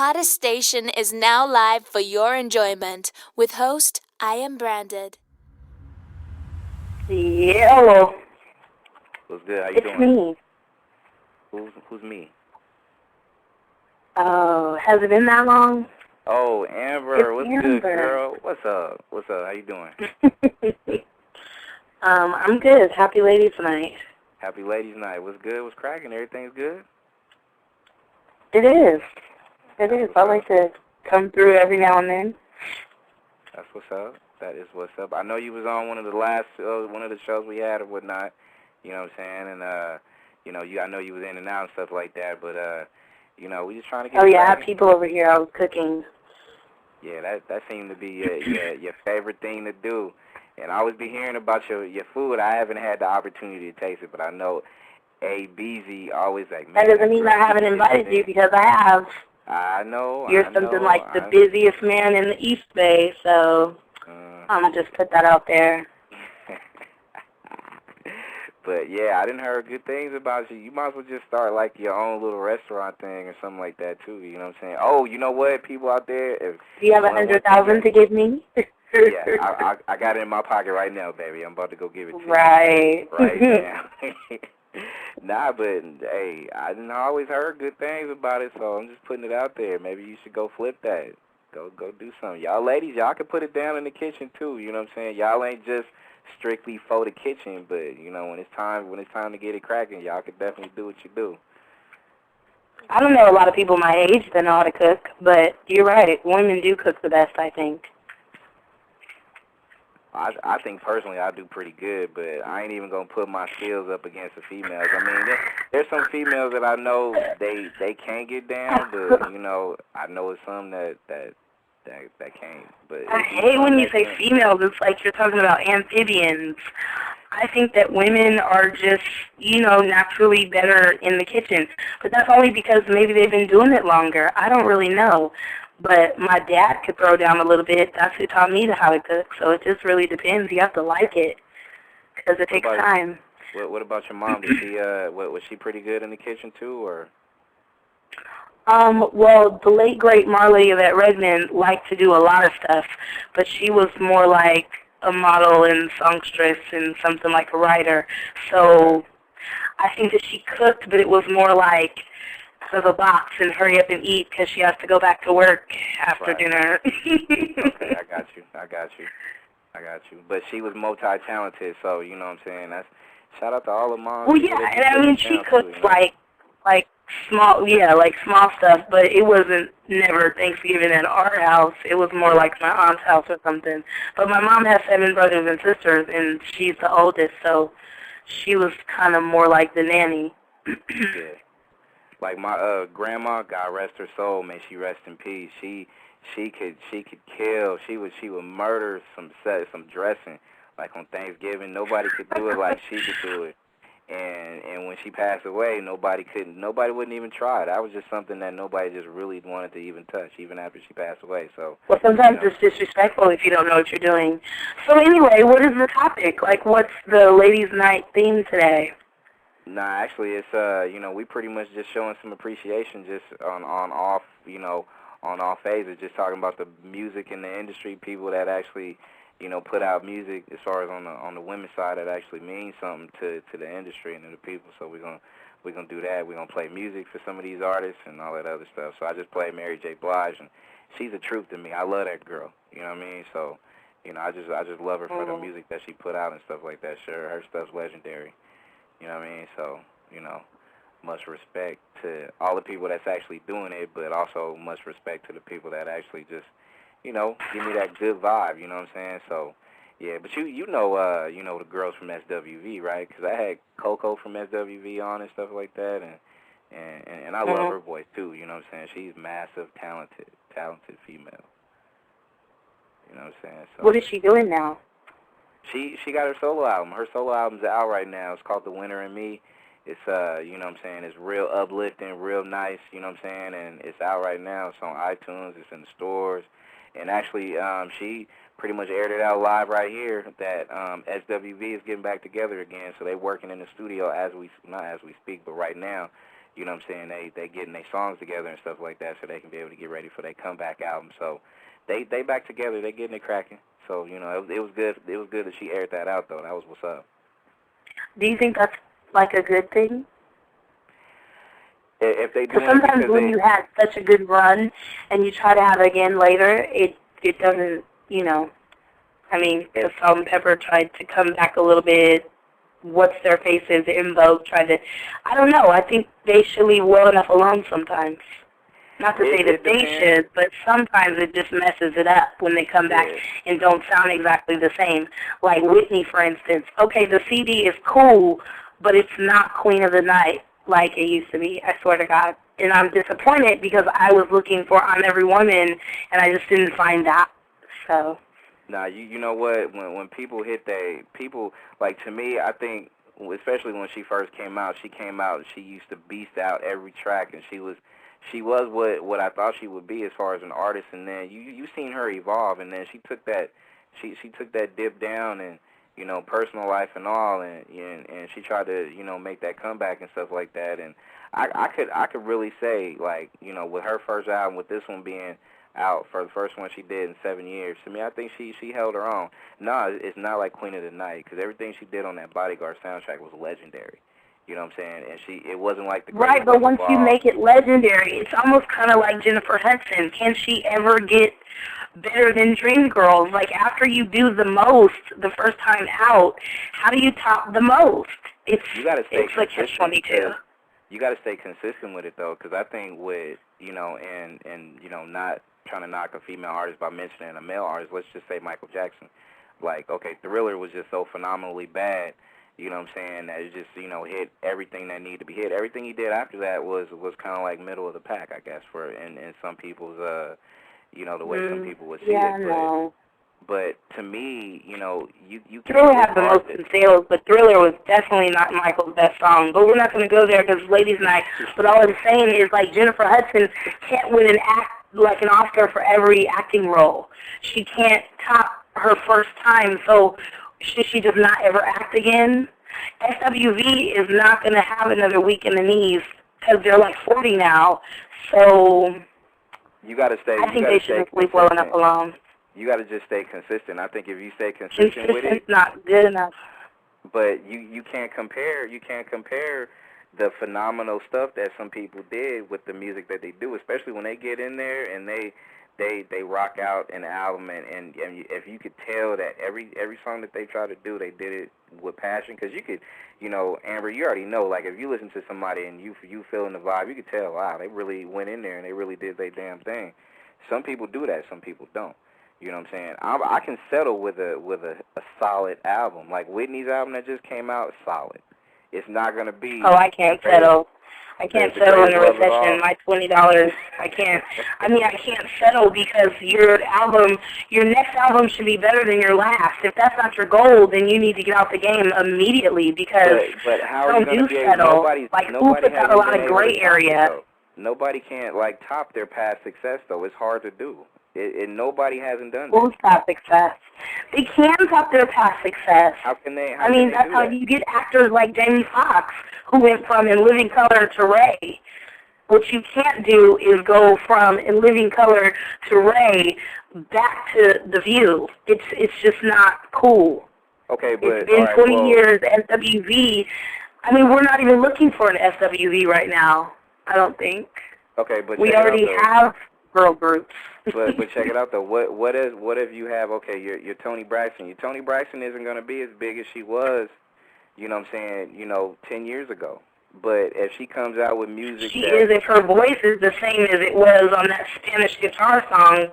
hottest station is now live for your enjoyment with host iamBranded. Hello. What's good? How you It's doing? me. Who's me? Oh, has it been that long? Oh, Amber. What's It's good, Amber. girl? What's up? How you doing? I'm good. Happy Ladies Night. Happy Ladies Night. What's good? What's cracking? Everything's good? It is. It is. I like to come through every now and then. That's what's up. That is what's up. I know you was on one of the shows we had or whatnot. You know what I'm saying? And I know you was in and out and stuff like that. But we just trying to get. Oh yeah, I have people over here. I was cooking. Yeah, that seemed to be your favorite thing to do. And I always be hearing about your food. I haven't had the opportunity to taste it, but I know ABZ always like, man. That doesn't mean I haven't invited you, because I have. I know. You're something like the busiest man in the East Bay, so I'm going to just put that out there. But, yeah, I didn't heard good things about you. You might as well just start, like, your own little restaurant thing or something like that, too. You know what I'm saying? Oh, you know what, people out there? Do you have $100,000 to give me? Yeah, I got it in my pocket right now, baby. I'm about to go give it to you. Right now. Nah, but, hey, I didn't always heard good things about it, so I'm just putting it out there. Maybe you should go flip that. Go do something. Y'all ladies, y'all can put it down in the kitchen, too. You know what I'm saying? Y'all ain't just strictly for the kitchen, but, when it's time to get it cracking, y'all can definitely do what you do. I don't know a lot of people my age that know how to cook, but you're right. Women do cook the best, I think. I think personally I do pretty good, but I ain't even gonna put my skills up against the females. I mean, there's some females that I know they can get down, but I know it's some that can't. But I hate when you say females. It's like you're talking about amphibians. I think that women are just, naturally better in the kitchen, but that's only because maybe they've been doing it longer. I don't really know. But my dad could throw down a little bit. That's who taught me how to cook. So it just really depends. You have to like it, because it takes time. What about your mom? Did she was she pretty good in the kitchen too, or? Well, the late great Marley Yvette Redmond liked to do a lot of stuff, but she was more like a model and songstress and something like a writer. So I think that she cooked, but it was more like of a box and hurry up and eat because she has to go back to work after dinner. Okay, I got you. But she was multi-talented, so you know what I'm saying. That's shout out to all the moms. Well, yeah, and I mean she cooks like small stuff, but it wasn't never Thanksgiving at our house. It was more like my aunt's house or something. But my mom has 7 brothers and sisters, and she's the oldest, so she was kind of more like the nanny. Yeah. Like my grandma, God rest her soul, may she rest in peace. She could kill. She would murder some dressing. Like on Thanksgiving, nobody could do it like she could do it. And when she passed away, nobody wouldn't even try it. That was just something that nobody just really wanted to even touch, even after she passed away. So well, sometimes it's disrespectful if you don't know what you're doing. So anyway, what is the topic? Like, what's the ladies' night theme today? Nah, actually, it's we pretty much just showing some appreciation, just on all phases, just talking about the music in the industry, people that actually, put out music as far as on the women's side that actually means something to the industry and to the people. So we're gonna do that. We're gonna play music for some of these artists and all that other stuff. So I just played Mary J. Blige, and she's a truth to me. I love that girl. You know what I mean? So, I just love her for the music that she put out and stuff like that. Sure, her stuff's legendary. You know what I mean? So, much respect to all the people that's actually doing it, but also much respect to the people that actually just, give me that good vibe, you know what I'm saying? So, yeah, but you know the girls from SWV, right? Because I had Coco from SWV on and stuff like that, and I love her voice too, you know what I'm saying? She's massive, talented female. You know what I'm saying? So, what is she doing now? She got her solo album. Her solo album's out right now. It's called The Winter in Me. It's you know what I'm saying, it's real uplifting, real nice, you know what I'm saying, and it's out right now. It's on iTunes, it's in the stores. And actually, she pretty much aired it out live right here that SWV is getting back together again. So they're working in the studio not as we speak, but right now, you know what I'm saying, they getting their songs together and stuff like that so they can be able to get ready for their comeback album. So they back together, they getting it cracking. So, you know, it was good. It was good that she aired that out, though. That was what's up. Do you think that's like a good thing? If they do, because sometimes when you have such a good run and you try to have it again later, it doesn't, you know. I mean, if Salt and Pepper tried to come back a little bit, what's their faces, In Vogue tried to, I don't know. I think they should leave well enough alone sometimes. Not to say that they should, but sometimes it just messes it up when they come back and don't sound exactly the same. Like Whitney, for instance. Okay, the CD is cool, but it's not Queen of the Night like it used to be, I swear to God. And I'm disappointed because I was looking for I'm Every Woman, and I just didn't find that. So. Nah, you know what? When people hit people, like, to me, I think, especially when she first came out, and she used to beast out every track, and she was what I thought she would be as far as an artist. And then you seen her evolve, and then she took that dip down, and, you know, personal life and all, and she tried to, you know, make that comeback and stuff like that. And I could really say, like, you know, with her first album, with this one being out for the first one she did in 7 years, to me, I think she held her own. No, it's not like Queen of the Night, because everything she did on that Bodyguard soundtrack was legendary. You know what I'm saying? And it wasn't like the right, but once you make it legendary, it's almost kind of like Jennifer Hudson. Can she ever get better than Dreamgirls? Like, after you do the most the first time out, how do you top the most? It's like catch-22. You got to stay consistent with it, though, because I think with, you know, and you know, not trying to knock a female artist by mentioning a male artist, let's just say Michael Jackson. Like, okay, Thriller was just so phenomenally bad, you know what I'm saying, that it just, you know, hit everything that needed to be hit. Everything he did after that was kind of like middle of the pack, I guess, in some people's, you know, the way some people would see it. Yeah, no. But to me, you know, you can't. Thriller had the most in sales, but Thriller was definitely not Michael's best song. But we're not going to go there because ladies' night. But all I'm saying is, like, Jennifer Hudson can't win an Oscar for every acting role. She can't top her first time, so should she just not ever act again? SWV is not going to have another week in the knees because they're like 40 now. So you got to stay. I think they should leave well enough alone. You got to just stay consistent. I think if you stay consistent with it, it's not good enough. But you can't compare. You can't compare the phenomenal stuff that some people did with the music that they do, especially when they get in there and they rock out an album, and if you could tell that every song that they try to do, they did it with passion. Because you could, you know, Amber, you already know, like, if you listen to somebody and you feeling the vibe, you could tell, wow, they really went in there and they really did their damn thing. Some people do that, some people don't. You know what I'm saying? I can settle with a solid album. Like Whitney's album that just came out is solid. It's not going to be... Oh, I can't settle. I can't settle in a recession. My $20, I can't. I mean, I can't settle because your next album should be better than your last. If that's not your goal, then you need to get out the game immediately because but how are you don't do settle. Like, who puts out a lot of gray area? Nobody can't, like, top their past success, though. It's hard to do. Nobody hasn't done that. Who's past success? They can top their past success. How can they? That's how you get actors like Jamie Foxx, who went from In Living Color to Ray. What you can't do is go from In Living Color to Ray back to The View. It's just not cool. Okay, but it's been 20 years. SWV. I mean, we're not even looking for an SWV right now. I don't think. Okay, but we already have girl groups. but check it out though. What if you have your Toni Braxton? Your Toni Braxton isn't going to be as big as she was, you know what I'm saying, you know, 10 years ago. But if she comes out with music, she is. If her voice is the same as it was on that Spanish guitar song,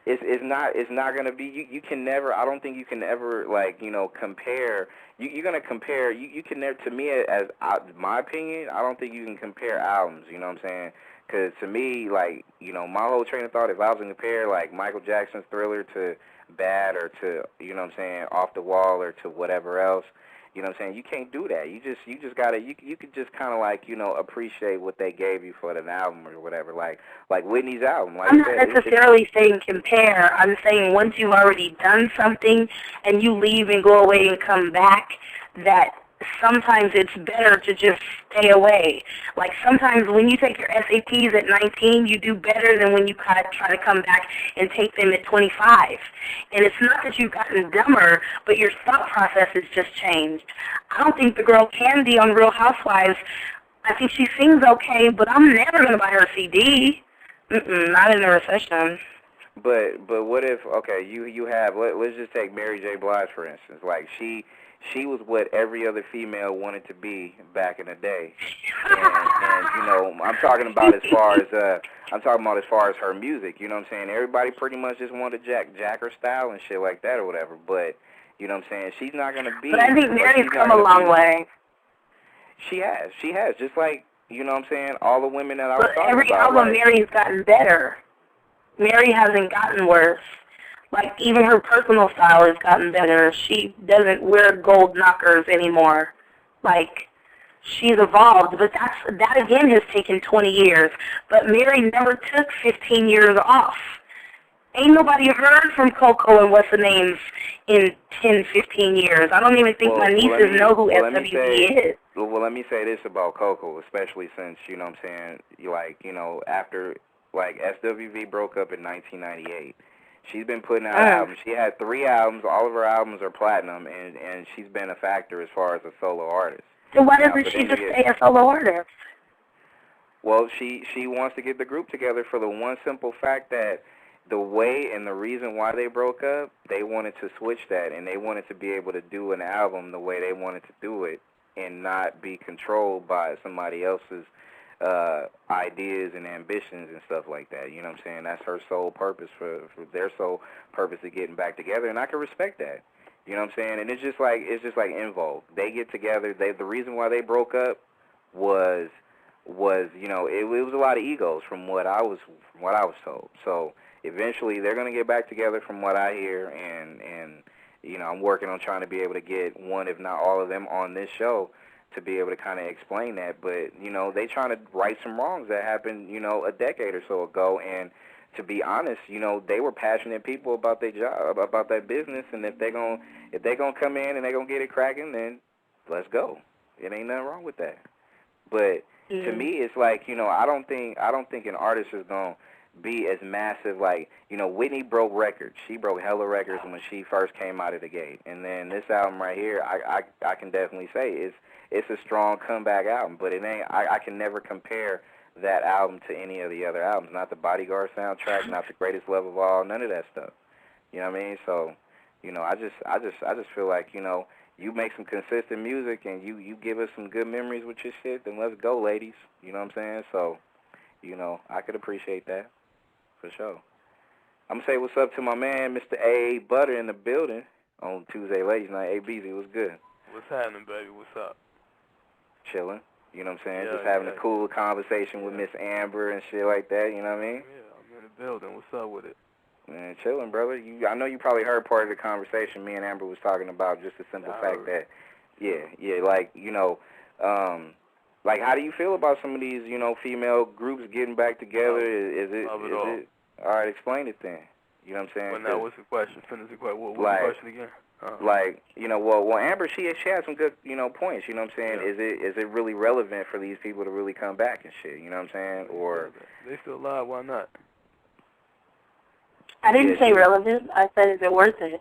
It's not going to be. You can never. I don't think you can ever, like, you know, compare. You're going to compare. You can never. To me, as my opinion, I don't think you can compare albums. You know what I'm saying? Because to me, like, you know, my whole train of thought, if I was to compare, like, Michael Jackson's Thriller to Bad or to, you know what I'm saying, Off the Wall or to whatever else, you know what I'm saying, you can't do that. You just got to, you could just kind of, like, you know, appreciate what they gave you for an album or whatever. Like Whitney's album. Like I'm not necessarily saying compare. I'm saying once you've already done something and you leave and go away and come back, that sometimes it's better to just stay away. Like sometimes when you take your SATs at 19, you do better than when you kind of try to come back and take them at 25. And it's not that you've gotten dumber, but your thought process has just changed. I don't think the girl Candy on Real Housewives, I think she sings okay, but I'm never going to buy her CD. Not in a recession. But what if, okay, you have, let's just take Mary J. Blige for instance. Like she was what every other female wanted to be back in the day, and you know I'm talking about as far as her music. You know what I'm saying? Everybody pretty much just wanted to jack her style and shit like that or whatever. But you know what I'm saying? She's not gonna be. But I think Mary's come a long way. She has, just like, you know what I'm saying, all the women that I was talking about. Every album, Mary's gotten better. Mary hasn't gotten worse. Like, even her personal style has gotten better. She doesn't wear gold knockers anymore. Like, she's evolved. But that again has taken 20 years. But Mary never took 15 years off. Ain't nobody heard from Coco and what's the names in 10, 15 years. I don't even think my nieces know who SWV is. Well, let me say this about Coco, especially since, you know what I'm saying, after, SWV broke up in 1998. She's been putting out albums. She had 3 albums. All of her albums are platinum, and she's been a factor as far as a solo artist. So why doesn't she just stay a solo artist? Well, she wants to get the group together for the one simple fact that the way and the reason why they broke up, they wanted to switch that, and they wanted to be able to do an album the way they wanted to do it and not be controlled by somebody else's ideas and ambitions and stuff like that. You know what I'm saying? That's her sole purpose for their sole purpose of getting back together, and I can respect that. You know what I'm saying? And it's just like En Vogue. They get together. The reason why they broke up was it was a lot of egos from what I was told. So eventually they're going to get back together from what I hear, and I'm working on trying to be able to get one, if not all of them, on this show to be able to kind of explain that. But, they trying to right some wrongs that happened, a decade or so ago. And to be honest, they were passionate people about their job, about that business. And if they're going to come in and they're going to get it cracking, then let's go. It ain't nothing wrong with that. But to me, it's like, I don't think an artist is going to be as massive. Like, Whitney broke records. She broke hella records when she first came out of the gate. And then this album right here, I can definitely say it's a strong comeback album, but it ain't. I can never compare that album to any of the other albums. Not the Bodyguard soundtrack, not the Greatest Love of All, none of that stuff. You know what I mean? So, I just feel like, you make some consistent music and you give us some good memories with your shit, then let's go, ladies. You know what I'm saying? So, I could appreciate that for sure. I'm gonna say what's up to my man, Mr. A. Butter in the building on Tuesday Ladies Night. A. BZ, what's good? What's happening, baby? What's up? Chilling, you know what I'm saying? Just having a cool conversation with Miss Amber and shit like that, you know what I mean? Yeah, I'm in the building. What's up with it? Man, chilling, brother. I know you probably heard part of the conversation me and Amber was talking about, just the simple fact that, like, how do you feel about some of these, female groups getting back together? Is it all right, explain it then. You know what I'm saying? Well, now, what's the question? Finish the question. What's the question again? Well, Amber, she had some good, points. You know what I'm saying? Yeah. Is it really relevant for these people to really come back and shit? You know what I'm saying? Or they still alive? Why not? I didn't say relevant. I said, is it worth it?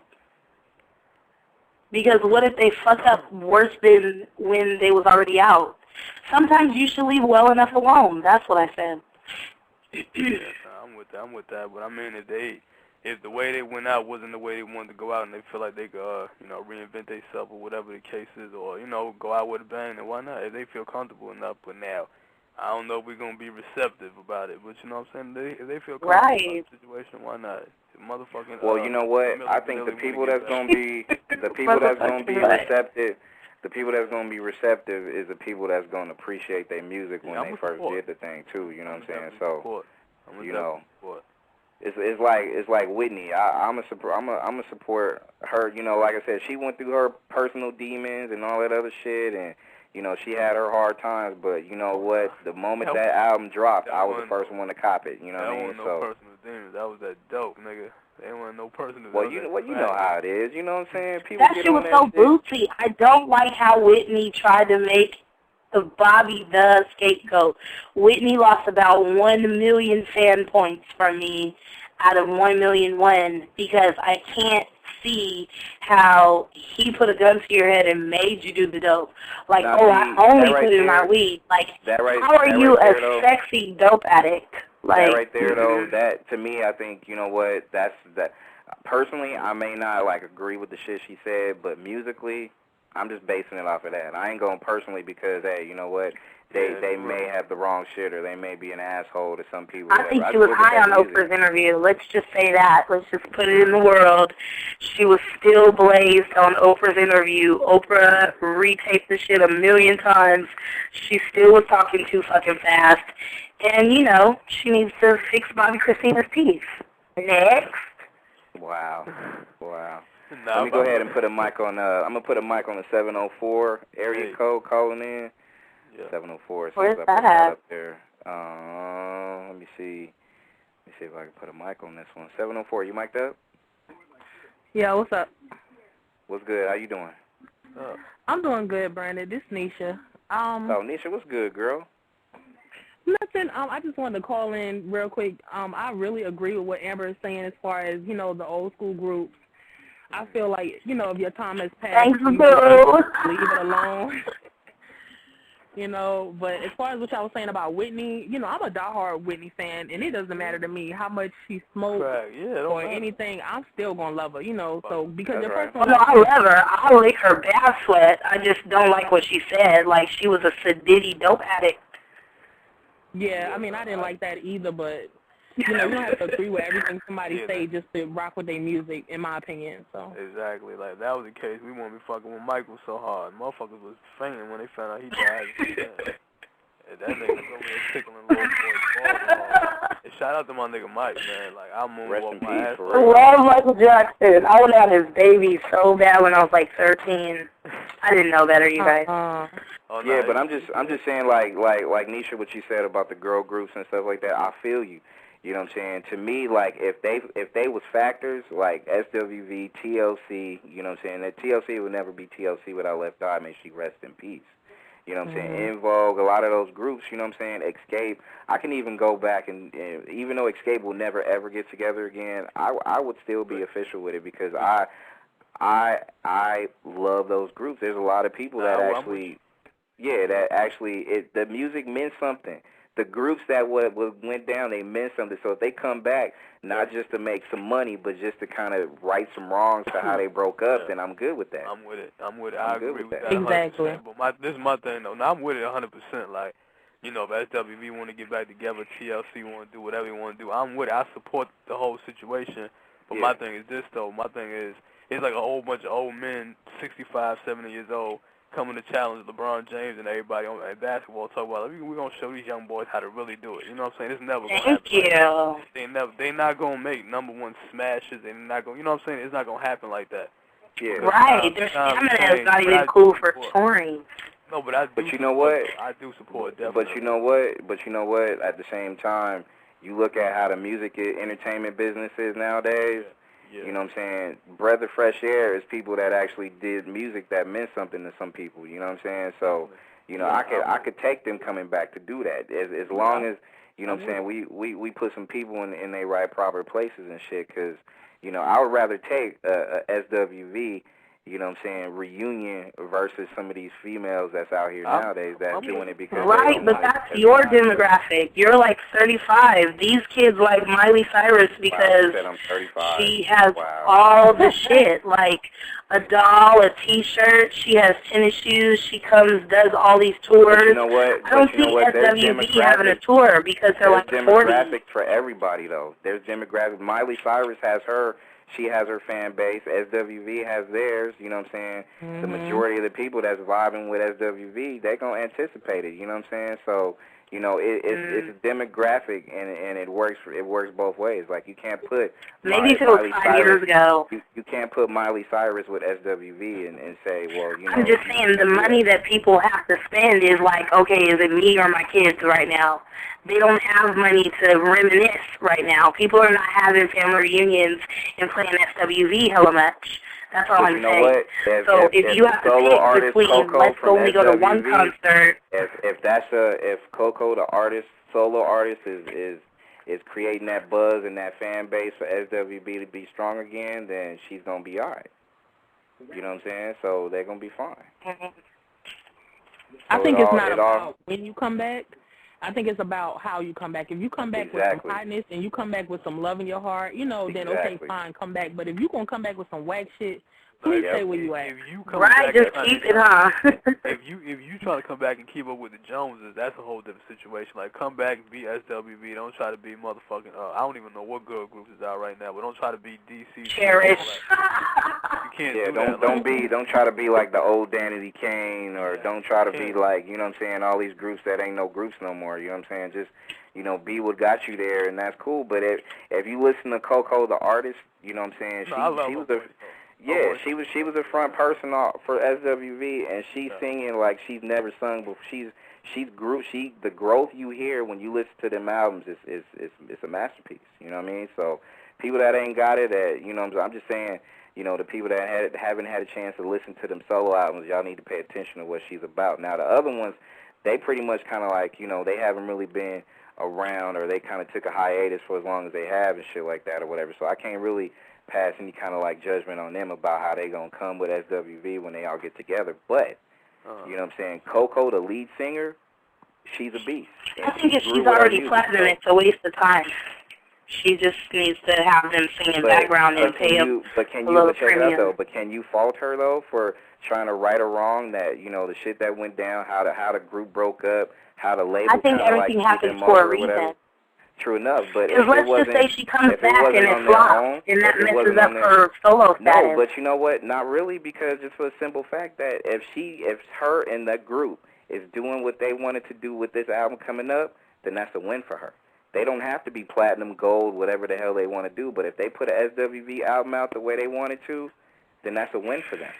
Because what if they fuck up worse than when they was already out? Sometimes you should leave well enough alone. That's what I said. Yeah, I'm with that. But I mean, if the way they went out wasn't the way they wanted to go out, and they feel like they could, reinvent themselves or whatever the case is, or go out with a bang, then why not? If they feel comfortable enough. But now, I don't know if we're gonna be receptive about it. But you know what I'm saying? If they feel comfortable about the situation, why not? Motherfucking. Well, you know what? I think the people that's gonna be receptive. The people that's going to be receptive is the people that's going to appreciate their music when they first did the thing, too. You know what I'm saying? So, it's like Whitney. I'm a support her. Like I said, she went through her personal demons and all that other shit, and she had her hard times. But you know what? The moment that album dropped, I was the first one to cop it. You know what I mean? That wasn't no personal demons. That was that dope, nigga. They want no personal. Well, you know how it is. You know what I'm saying? People That get shit on was that so shit. bootsy. I don't like how Whitney tried to make Bobby the scapegoat. Whitney lost about 1 million fan points from me out of 1,000,001 because I can't see how he put a gun to your head and made you do the dope. Like, Now, oh, see, I only that right put it in my there- weed. Like, that right- how are that you right a there, though- sexy dope addict? Like, that right there, though, that, to me, I think, you know what, that. Personally, I may not, like, agree with the shit she said, but musically, I'm just basing it off of that. I ain't going personally because, hey, you know what, they may have the wrong shit or they may be an asshole to some people. I think she was high on Oprah's interview. Let's just say that. Let's just put it in the world. She was still blazed on Oprah's interview. Oprah retaped the shit 1,000,000 times. She still was talking too fucking fast. And, you know, she needs to fix Bobby Christina's teeth. Next. Wow. Nah, Let me go ahead and put a mic on, I'm going to put a mic on the 704 area code calling in. Yeah. 704. Where's I that put at? up there. Let me see. Let me see if I can put a mic on this one. 704, you mic'd up? Yeah, what's up? What's good? How you doing? I'm doing good, Brandon. This is Nisha. Oh, Nisha, what's good, girl? Nothing. I just wanted to call in real quick. I really agree with what Amber is saying as far as, you know, the old school groups. I feel like, you know, if your time has passed, Thanks, you boo. leave it alone. You know, but as far as what y'all was saying about Whitney, you know, I'm a diehard Whitney fan, and it doesn't matter to me how much she smokes or anything. I'm still going to love her, you know, so because the first one. Oh, no, I love her. I lick her bath sweat. I just don't like what she said. Like, she was a sedity dope addict. Yeah, I mean, I didn't like that either, but, you know, you don't have to agree with everything somebody say just to rock with their music, in my opinion. So Exactly. Like, if that was the case, we wouldn't be fucking with Michael so hard. Motherfuckers was fainting when they found out he died. That nigga was over there tickling little boy's balls. And shout out to my nigga Mike, man. Like, I moonwalked my ass off. I love Michael Jackson. I would have his baby so bad when I was like 13. I didn't know better, you guys. Yeah, but I'm just saying, like Nisha, what you said about the girl groups and stuff like that. I feel you. You know what I'm saying? To me, like, if they was factors like SWV, TLC, you know what I'm saying? That TLC would never be TLC without Left Eye. May she rest in peace. You know what I'm saying? In Vogue, a lot of those groups, you know what I'm saying? Escape. I can even go back and even though Escape will never ever get together again, I would still be official with it because I love those groups. There's a lot of people that actually, the music meant something. The groups that went down, they meant something. So if they come back, not just to make some money, but just to kind of right some wrongs to how they broke up, then I'm good with that. I'm with it. I agree with that. Exactly. 100%. But this is my thing, though. Now, I'm with it 100%. Like, you know, if SWV want to get back together, TLC want to do whatever they want to do, I'm with it. I support the whole situation. But my thing is this, though. My thing is, it's like a whole bunch of old men, 65, 70 years old, coming to challenge LeBron James and everybody on basketball, talk about, we're going to show these young boys how to really do it. You know what I'm saying? It's never going to happen. Thank you. They not going to make #1 smashes. They're not going, you know what I'm saying? It's not going to happen like that. Yeah. Right. Their stamina is not even cool for touring. No, but I do. But you know what? I do support definitely. But you know what? At the same time, you look at how the music entertainment business is nowadays. Yeah. You know what I'm saying? Breath of fresh air is people that actually did music that meant something to some people. You know what I'm saying? So, you know, I could take them coming back to do that as long as, you know what I'm saying, we put some people in their right proper places and shit. Because, you know, I would rather take a SWV, you know what I'm saying, reunion versus some of these females that's out here nowadays that's doing it because right, but that's your demographic. You're like 35. These kids like Miley Cyrus because I'm 35. she has all the shit, like a doll, a T-shirt. She has tennis shoes. She does all these tours. But you know what? I don't see SWV having a tour because they're like 40. There's demographics for everybody, though. There's demographics. Miley Cyrus has her. She has her fan base. SWV has theirs. You know what I'm saying? The majority of the people that's vibing with SWV, they going to anticipate it. You know what I'm saying? So, it's a demographic, and it works both ways. Like, you can't put maybe if it was 5 years ago. You can't put Miley Cyrus with SWV and say, well, I'm just saying the money that people have to spend is like, okay, is it me or my kids right now? They don't have money to reminisce right now. People are not having family reunions and playing SWV hella much. That's all I'm saying. If you have to pick between, let's only go to one concert. If Coco, the solo artist, is creating that buzz and that fan base for SWV to be strong again, then she's gonna be alright. You know what I'm saying? So they're gonna be fine. I think it's not about when you come back. I think it's about how you come back. If you come back with some hotness and you come back with some love in your heart, then okay, fine, come back. But if you're going to come back with some whack shit, please stay where you at. Right, just keep it, huh? if you try to come back and keep up with the Joneses, that's a whole different situation. Like, come back and be SWV. Don't try to be motherfucking, I don't even know what girl groups is out right now, but don't try to be DC. Cherish. You can't do that. Don't try to be like the old Danity Kane, or don't try to be like, you know what I'm saying, all these groups that ain't no groups no more. You know what I'm saying? Just, be what got you there, and that's cool. But if you listen to Coco, the artist, you know what I'm saying, she was a front person for SWV, and she's singing like she's never sung before. The growth you hear when you listen to them albums is a masterpiece. You know what I mean? So people that ain't got it, I'm just saying, the people that haven't had a chance to listen to them solo albums, y'all need to pay attention to what she's about. Now the other ones, they pretty much kind of like, they haven't really been around, or they kind of took a hiatus for as long as they have and shit like that or whatever. So I can't really pass any kind of like judgment on them about how they gonna come with SWV when they all get together. But you know what I'm saying, Coco, the lead singer, she's a beast. I think if she's already platinum, it's a waste of time. She just needs to have them sing in background and pay a little premium. But can you fault her though for trying to right or wrong that the shit that went down, how the group broke up, how the label? I think everything happens for a reason. True enough, but let's just say she comes back and it's flops, and that messes up her solo status. No, but you know what? Not really, because just for the simple fact that if her and that group is doing what they wanted to do with this album coming up, then that's a win for her. They don't have to be platinum, gold, whatever the hell they want to do, but if they put an SWV album out the way they wanted to, then that's a win for them.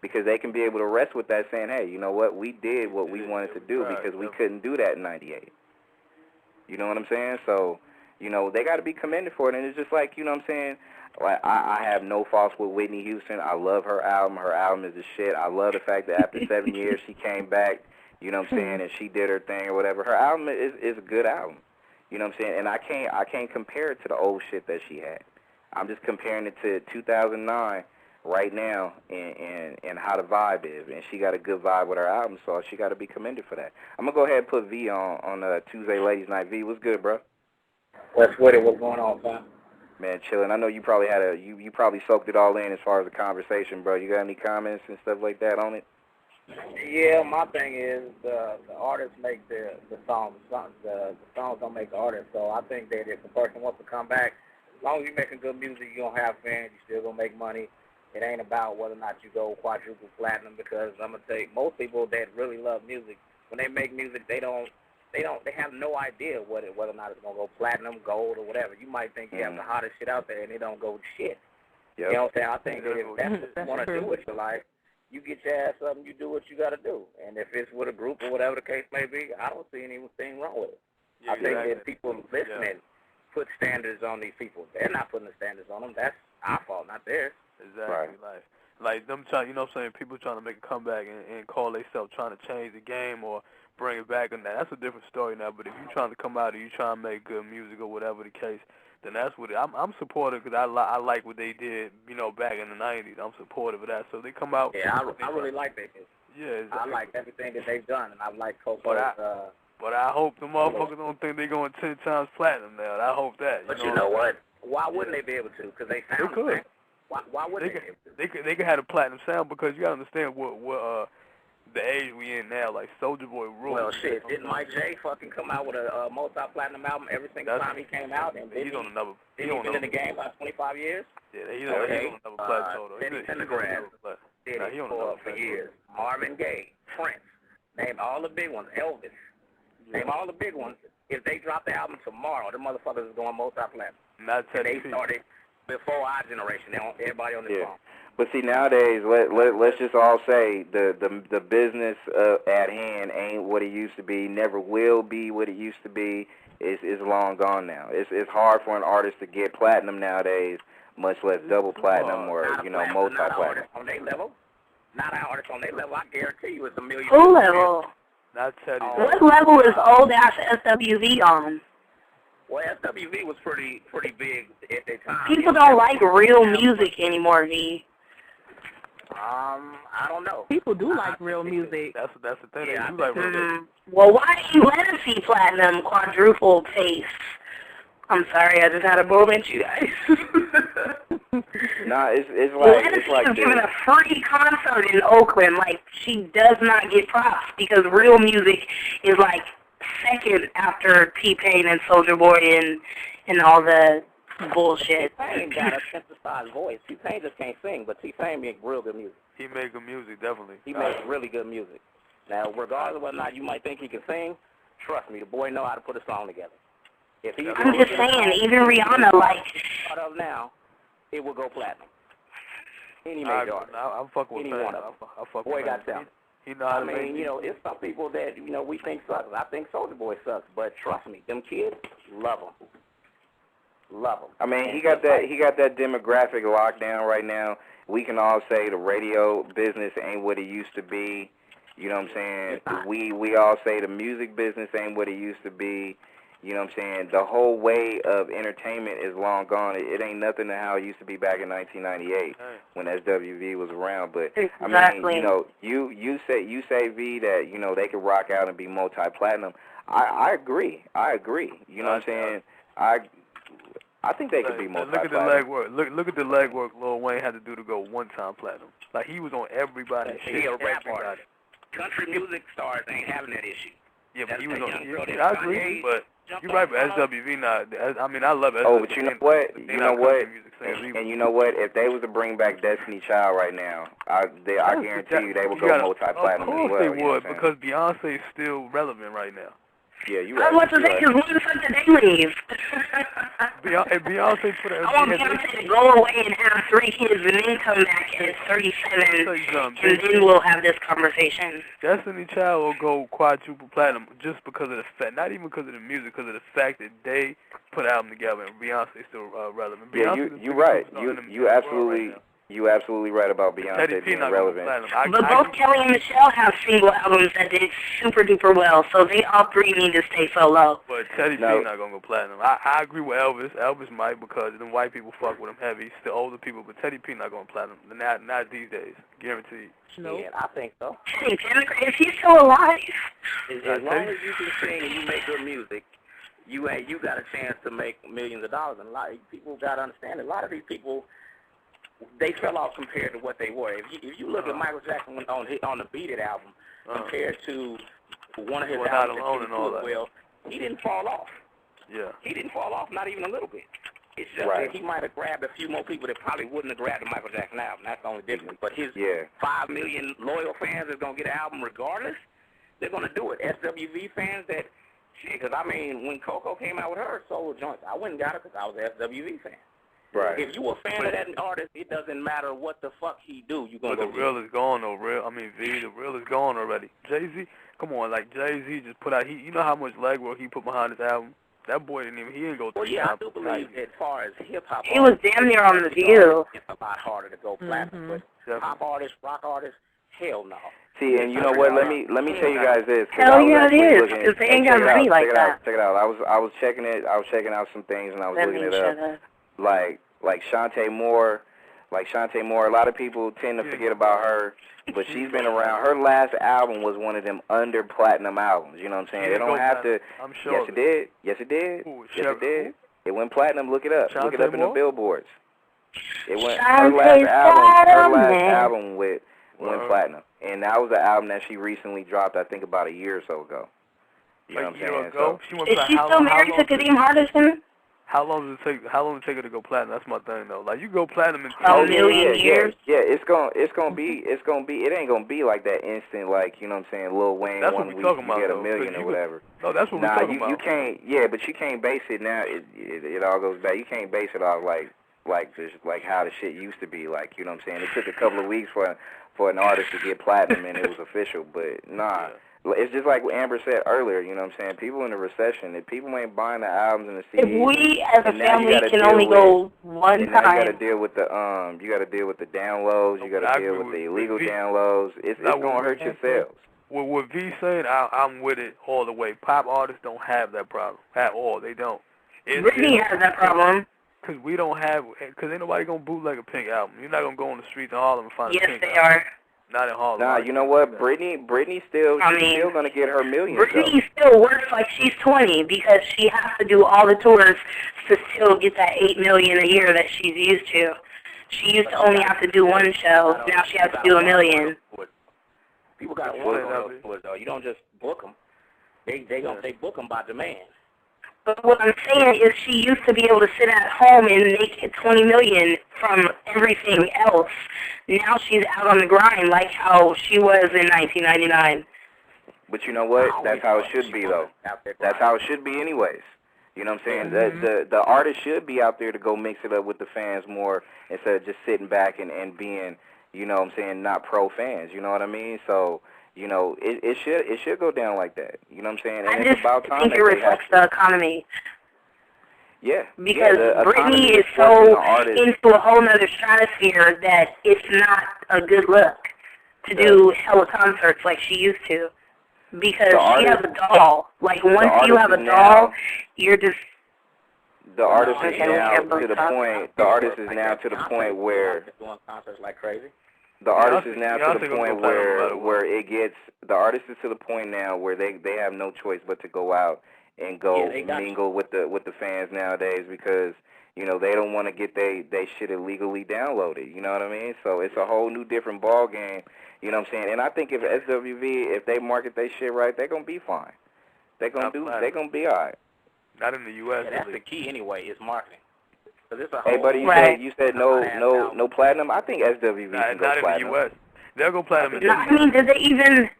Because they can be able to rest with that, saying, hey, you know what? We did what we wanted to do because we couldn't do that in 98. You know what I'm saying? So, they got to be commended for it. And it's just like, you know what I'm saying? Like, I have no faults with Whitney Houston. I love her album. Her album is the shit. I love the fact that after 7 years she came back, you know what I'm saying, and she did her thing or whatever. Her album is a good album. You know what I'm saying? And I can't compare it to the old shit that she had. I'm just comparing it to 2009 right now and how the vibe is. And she got a good vibe with her album, so she got to be commended for that. I'm going to go ahead and put V on Tuesday Ladies Night. V, what's good, bro? What's with it? What's going on, fam? Man, chilling. I know you probably you probably soaked it all in as far as the conversation, bro. You got any comments and stuff like that on it? Yeah, my thing is the artists make the songs. The songs don't make the artists. So I think that if a person wants to come back, as long as you're making good music, you're going to have fans, you're still going to make money. It ain't about whether or not you go quadruple platinum, because I'm going to tell you, most people that really love music, when they make music, they have no idea whether or not it's going to go platinum, gold, or whatever. You might think you have the hottest shit out there, and it don't go shit. Yep. You know what I'm saying? I think that if that's what you want to do with your life, you get your ass up and you do what you got to do. And if it's with a group or whatever the case may be, I don't see anything wrong with it. Yeah, I think that people listening put standards on these people. They're not putting the standards on them. That's our fault, not theirs. Exactly. Right. Like them trying, you know what I'm saying, people trying to make a comeback and call themselves trying to change the game or bring it back, and that's a different story now. But if you're trying to come out and you trying to make good music or whatever the case, then that's what I'm supportive, because I like what they did, back in the 90s. I'm supportive of that. So they come out. Yeah, I really like that. Yeah, exactly. I like everything that they've done, and I like Coco's. But I hope the motherfuckers don't think they're going 10 times platinum now. I hope that. But you know what? Why wouldn't they be able to? Because they sound the same. Why wouldn't they be able to? They could have a platinum sound, because you got to understand what the age we in now, like Soulja Boy rules. Well, shit, didn't Mike J fucking come out with a multi-platinum album every single time he came out? And he's on another. He's been in the game about 25 years? Yeah, he's on another plateau, though. Teddy Pendergrass did it for years. Marvin Gaye, Prince, named all the big ones, Elvis. Name all the big ones. If they drop the album tomorrow, the motherfuckers is going multi-platinum. Not Teddy P. They started before our generation. Everybody on this phone. But see, nowadays, let's just all say the business at hand ain't what it used to be. Never will be what it used to be. It's long gone now. It's hard for an artist to get platinum nowadays, much less double platinum or multi-platinum. On their level, not our artists on their level. I guarantee you, it's $1 million. Who level? Not Teddy. What level is old ass SWV on? Well, SWV was pretty big at the time. People don't like real music anymore, V. I don't know. People do like real music. That's the thing. Yeah, they do like real music. Well, why do you let us see platinum quadruple taste? I'm sorry, I just had a moment, you guys. Nah, it's like giving a free concert in Oakland. Like, she does not get props because real music is like second after T-Pain and Soulja Boy and all the bullshit. T-Pain got a synthesized voice. T-Pain just can't sing, but T-Pain makes real good music. He makes good music, definitely. He makes really good music. Now, regardless of whether or not you might think he can sing, trust me, the boy know how to put a song together. If he I'm just saying, even Rihanna, like... Part of now, it will go platinum. Any major artist. I'm fucking with him. I fuck boy with got talent. He know how to make it's some people that, we think sucks. I think Soulja Boy sucks, but trust me, them kids love him. Love him. I mean, he got that demographic locked down right now. We can all say the radio business ain't what it used to be. You know what I'm saying? We all say the music business ain't what it used to be. You know what I'm saying? The whole way of entertainment is long gone. It ain't nothing to how it used to be back in 1998 when SWV was around. But exactly. I mean, you say V that they could rock out and be multi-platinum. I agree. You know what I'm saying? I think they could be multi-platinum. Look at the legwork. Look at the legwork Lil Wayne had to do to go one-time platinum. Like, he was on everybody's shit. He a rap artist. Country music stars ain't having that issue. Yeah, but he was on. I agree, but you're right. But SWV not. I mean, I love SWV. Oh, but you know what? And you know what? If they was to bring back Destiny Child right now, I guarantee you they would go multi-platinum as well. Of course they would, because Beyonce is still relevant right now. Yeah, you right. I want to say, because when the fuck did they leave? Beyonce put her... I want Beyonce to go away and have 3 kids and then come back at 37, and then we'll have this conversation. Destiny Child will go quadruple platinum just because of the fact, not even because of the music, because of the fact that they put an album together and Beyonce is still relevant. Yeah, you're right. You absolutely right about Beyonce being relevant. But both Kelly and Michelle have single albums that did super duper well, so they all 3 need to stay solo. But Teddy P not gonna go platinum. I agree with Elvis. Elvis might, because them white people fuck with him heavy. Still older people, but Teddy P not going platinum. Not these days, guaranteed. No, yeah, I think so. Is he still alive? As long as you can sing and you make good music, you got a chance to make millions of dollars. And a lot of people got to understand. A lot of these people, they fell off compared to what they were. If you look at Michael Jackson on the Beat It album compared to one of his albums that he didn't fall off. Yeah. He didn't fall off, not even a little bit. It's just that he might have grabbed a few more people that probably wouldn't have grabbed the Michael Jackson album. That's the only difference. But his 5 million loyal fans is going to get an album regardless. They're going to do it. SWV fans that, because I mean, when Coco came out with her solo joints, I went and got it because I was an SWV fan. Right. If you a fan of that artist, it doesn't matter what the fuck he do. You gonna go. But the real is gone though. The real is gone already. Jay-Z, come on, like Jay-Z just put out. You know how much legwork he put behind his album. That boy didn't go 3 times. Well, yeah, I do believe as far as hip hop, he was damn near on The View. It's a lot harder to go platinum, but pop artists, rock artists, hell no. See, and you know what? Let me tell you guys this. Hell yeah, it is. Because they ain't got money like that. Check it out. I was checking it. I was checking out some things, and I was looking it up. Like Shantae Moore, a lot of people tend to forget about her, but she's been around. Her last album was one of them under platinum albums. You know what I'm saying? They don't have to. I'm sure. Yes, it did. Yes, it did. Yes, it did. It went platinum. Look it up. Look it up in the billboards. It went. Her last album went platinum, and that was an album that she recently dropped. I think about a year or so ago. You know what I'm saying? Is she still married to Kadeem Hardison? How long does it take her to go platinum? That's my thing though. Like you go platinum in a million years. Yeah, it's gonna be. It ain't gonna be like that instant. Like you know what I'm saying, Lil Wayne that's 1 what we week talking you about, get though, $1 million or whatever. No, that's what we're talking about. You can't. Yeah, but you can't base it now. It all goes back. You can't base it off like how the shit used to be. Like you know what I'm saying. It took a couple of weeks for an artist to get platinum and it was official. But nah. Yeah. It's just like what Amber said earlier, you know what I'm saying? People in the recession, if people ain't buying the albums and the CDs, if we as a family can only go one time, now you got to deal with the downloads, you got to deal with the illegal downloads. It's gonna hurt your sales. Well, what V saying, I'm with it all the way. Pop artists don't have that problem at all. They don't. Britney has that problem. Because we don't have, because ain't nobody gonna bootleg a Pink album. You're not gonna go on the streets in Harlem and find a Pink album. Yes, they are. Not in Harlem. Nah, you know what? Britney still gonna get her millions. Britney still works like she's 20 because she has to do all the tours to still get that $8 million a year that she's used to. She used to only have to do one show. Now she has to do $1 million. People got to work on those tours, though. You don't just book them. They book them by demand. But what I'm saying is she used to be able to sit at home and make $20 million from everything else. Now she's out on the grind like how she was in 1999. But you know what? That's how it should be, though. That's how it should be anyways. You know what I'm saying? The artist should be out there to go mix it up with the fans more instead of just sitting back and being, you know what I'm saying, not pro fans. You know what I mean? So, you know, it should go down like that. You know what I'm saying? And it's about time. I think it reflects the economy. Yeah. Because Britney is so into a whole other stratosphere that it's not a good look to do hella concerts like she used to. Because she has a doll. Like, once you have a doll, you're just... The artist is now to the point... The artist is now to the point where... Doing concerts like crazy. The artist is now to the point where it gets... The artist is to the point now where they have no choice but to go out and go mingle with the fans nowadays because, you know, they don't want to get they shit illegally downloaded. You know what I mean? So it's a whole new different ball game. You know what I'm saying? And I think if SWV, if they market their shit right, they're gonna be fine. They're gonna be all right. Not in the U.S. Yeah, that's the key anyway. Is marketing. Hey, buddy, you said no platinum. I think SWV can go platinum. Not in the U.S. They'll go platinum. I mean, did they even?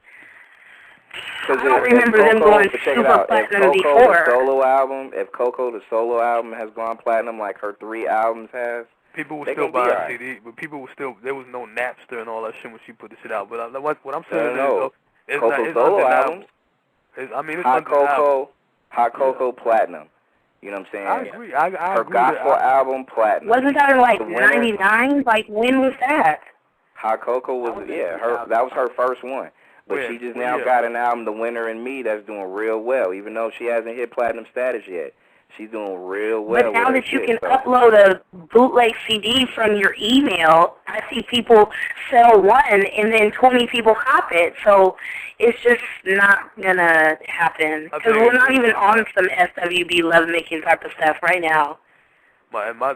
I don't remember them going super platinum before. If Coco the solo album has gone platinum like her 3 albums has. People will still buy a CD, but people will still. There was no Napster and all that shit when she put the shit out. But what I'm saying is, it's Coco solo albums. It's Hot Coco platinum. You know what I'm saying? I agree. I her agree gospel album platinum. Wasn't that in like '99? Like when was that? Hot Coco was that was her first one. But she just now got an album, The Winner and Me, that's doing real well, even though she hasn't hit platinum status yet. She's doing real well. But now that you can upload a bootleg CD from your email, I see people sell one and then 20 people cop it. So it's just not going to happen. Because we're not even on some SWB love-making type of stuff right now.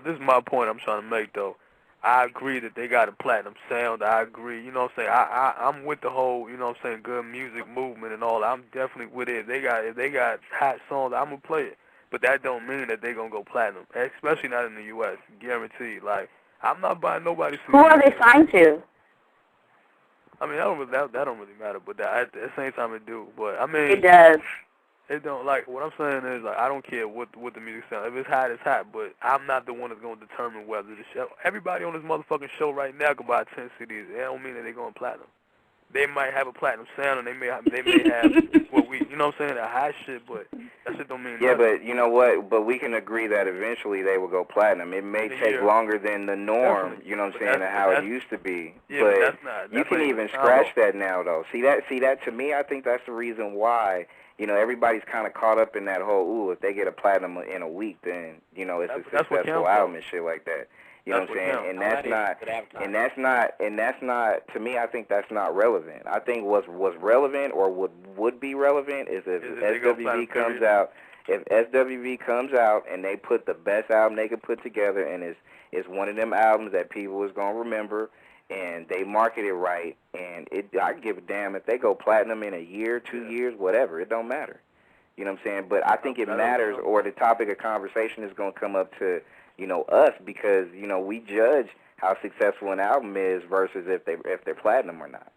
This is my point I'm trying to make, though. I agree that they got a platinum sound. I agree. You know what I'm saying? I'm with the whole, you know what I'm saying, good music movement and all that. I'm definitely with it. If they got hot songs, I'm going to play it. But that don't mean that they going to go platinum, especially not in the U.S., guaranteed. Like, I'm not buying nobody's CD. Who are they signed to? I mean, that don't really matter, but at the same time it do. But, I mean... It does. It don't, like, what I'm saying is, like, I don't care what the music sounds. If it's hot, it's hot, but I'm not the one that's going to determine whether the show... Everybody on this motherfucking show right now can buy 10 CDs. That don't mean that they're going platinum. They might have a platinum sound, and they may have what we, you know what I'm saying, a high shit, but that shit don't mean nothing. Yeah, but you know what? But we can agree that eventually they will go platinum. It may take longer than the norm, you know what I'm saying, and how it used to be. Yeah, but that's not, you can even scratch that now, though. See that to me, I think that's the reason why, you know, everybody's kind of caught up in that whole, if they get a platinum in a week, then, you know, it's a successful album and shit like that. You know what I'm saying? And that's not to me, I think that's not relevant. I think what's relevant or would be relevant is if SWV comes out, and they put the best album they could put together, and it's one of them albums that people is gonna remember, and they market it right, and I give a damn if they go platinum in a year, 2 years, whatever, it don't matter. You know what I'm saying? But I think it matters, or the topic of conversation is going to come up to, you know, us because, you know, we judge how successful an album is versus if they're platinum or not.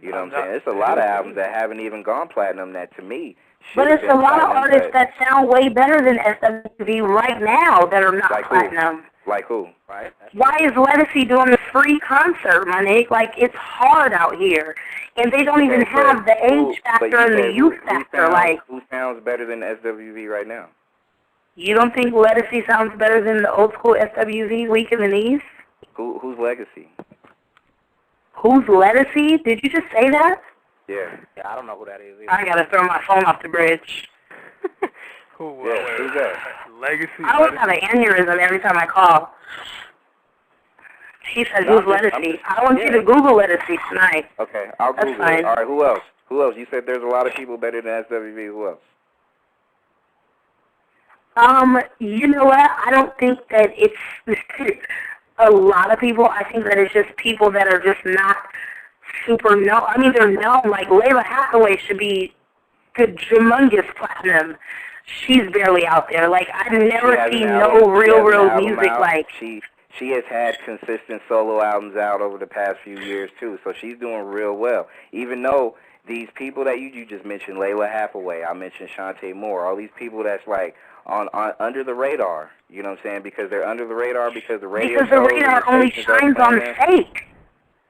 You know what I'm saying? It's a lot of albums that haven't even gone platinum that, to me, but it's a lot of artists that sound way better than SWV right now that are not platinum. Like who? Right. Why is Legacy doing a free concert, my nigga? Like, it's hard out here. And they don't even have the age factor and the youth factor. Who sounds better than SWV right now? You don't think Legacy sounds better than the old school SWV, Week in the Knees? Who's Legacy? Who's Legacy? Did you just say that? Yeah. I don't know who that is either. I gotta throw my phone off the bridge. Who's that? Legacy. I always have an aneurysm every time I call. She said, who's Legacy? I want you to Google Legacy tonight. Okay, I'll Google it. All right, who else? Who else? You said there's a lot of people better than SWV. Who else? You know what? I don't think that it's a lot of people. I think that it's just people that are just not super known. I mean, they're known. Like, Layla Hathaway should be the humongous platinum. She's barely out there. Like, I've never seen no real music like... She has had consistent solo albums out over the past few years, too, so she's doing real well. Even though these people that you just mentioned, Layla Hathaway, I mentioned Shantae Moore, all these people that's, like, on under the radar, you know what I'm saying? Because they're under the radar because the radio Because the radar only shines on fake.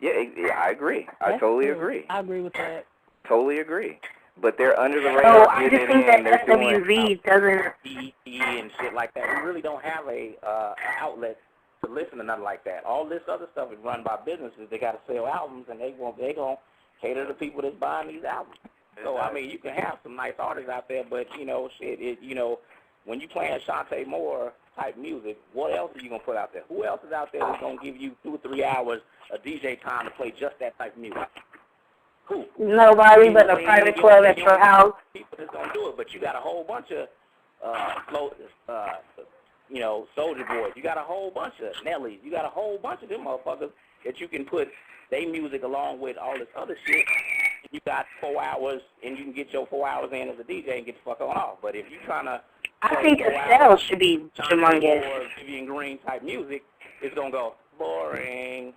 Yeah, I agree. I totally agree. I agree with that. Totally agree. But they're under the radar. I just think that SWV doesn't... and shit like that. We really don't have a outlet to listen to nothing like that. All this other stuff is run by businesses. They got to sell albums, and they gonna cater to people that's buying these albums. So I mean, you can have some nice artists out there, but you know, when you playing Shantae Moore type music, what else are you gonna put out there? Who else is out there that's gonna give you 2 or 3 hours of DJ time to play just that type of music? Who? Nobody but a private club at your house. People that's gonna do it, but you got a whole bunch of Soulja Boys. You got a whole bunch of Nellies. You got a whole bunch of them motherfuckers that you can put their music along with all this other shit. You got 4 hours, and you can get your 4 hours in as a DJ and get the fuck on off. But if you're trying to... I think Estelle should be humongous. Or Vivian Green type music, it's going to go boring,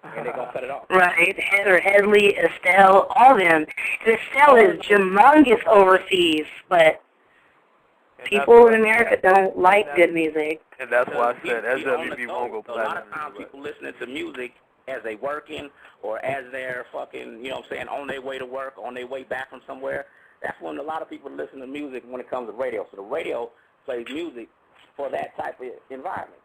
and they're going to cut it off. Right. Heather Headley, Estelle, all of them. Estelle is humongous overseas, but... people in America don't like good music. And that's why I said SWV won't go platinum. A lot of times people listening to music as they working or as they're fucking, you know what I'm saying, on their way to work, on their way back from somewhere. That's when a lot of people listen to music when it comes to radio. So the radio plays music for that type of environment.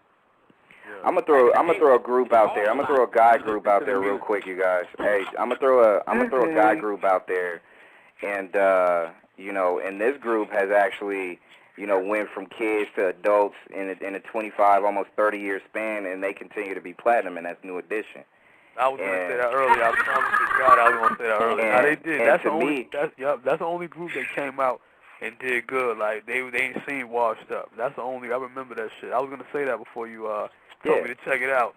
Yeah. I'm gonna throw a group out there. I'm gonna throw a guy group out there real quick, you guys. Hey, I'm gonna throw a guy group out there, and and this group has actually, went from kids to adults in a 25, almost 30-year span, and they continue to be platinum, and that's New Edition. I was going to say that earlier. I promise to God I was going to say that earlier. Now, they did. That's the only group that came out and did good. Like, they ain't seen washed up. That's the only, I remember that shit. I was going to say that before you told me to check it out.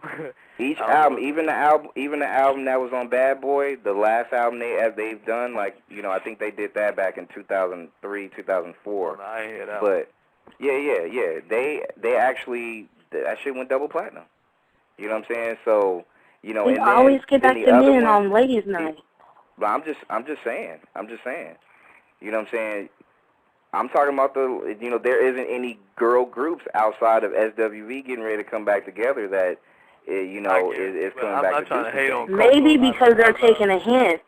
Each album, even the album that was on Bad Boy, the last album they've done, like, I think they did that back in 2003, 2004. No, I ain't hear that. But yeah, they actually, that shit went double platinum. You know what I'm saying? So, you always get back to men on ladies' night. But I'm just saying. You know what I'm saying? I'm talking about there isn't any girl groups outside of SWV getting ready to come back together that, is coming back. I'm not trying to hate on maybe because they're taking a hint.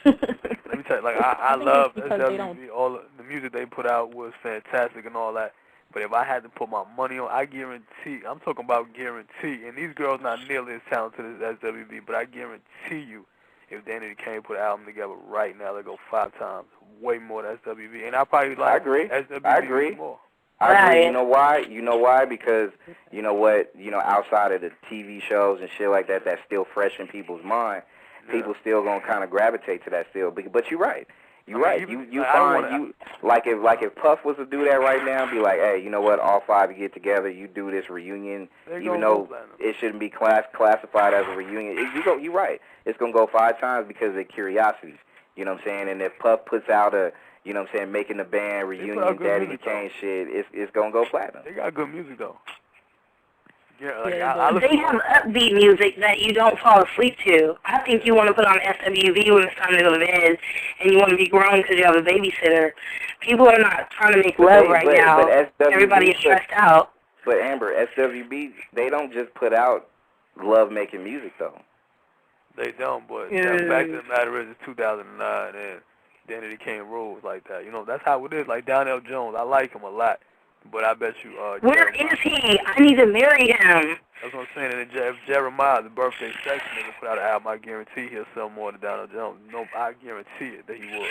Let me tell you, like, I love SWV. All the music they put out was fantastic and all that. But if I had to put my money on, I guarantee, I'm talking about guarantee, and these girls not nearly as talented as SWV, but I guarantee you, if Danny Kane put an album together right now, they'll go 5 times, way more than SWV. And I probably like SWV more. I agree. You know why? Because, outside of the TV shows and shit like that, that's still fresh in people's mind, people still going to kind of gravitate to that still. But you're right. You're right. If Puff was to do that right now, be like, hey, you know what? All 5 you get together, you do this reunion, even though it shouldn't be classified as a reunion. You're right. It's gonna go 5 times because of curiosities. You know what I'm saying? And if Puff puts out a you know what I'm saying, making the band, reunion, Daddy Kane shit, it's going to go platinum. They got good music, though. Yeah, like, they have upbeat music that you don't fall asleep to. I think you want to put on SWV when it's time to go to bed, and you want to be grown because you have a babysitter. People are not trying to make love right now. Everybody is stressed out. But, Amber, SWB, they don't just put out love-making music, though. They don't, but the fact of the matter is it's 2009, and Danny Kane rules like that. You know, that's how it is. Like Donnell Jones, I like him a lot. But I bet you... Where is he? I need to marry him. That's what I'm saying. And if Jeremiah, the birthday sex nigga, put out an album, I guarantee he'll sell more than Donald Jones. No, I guarantee it that he would.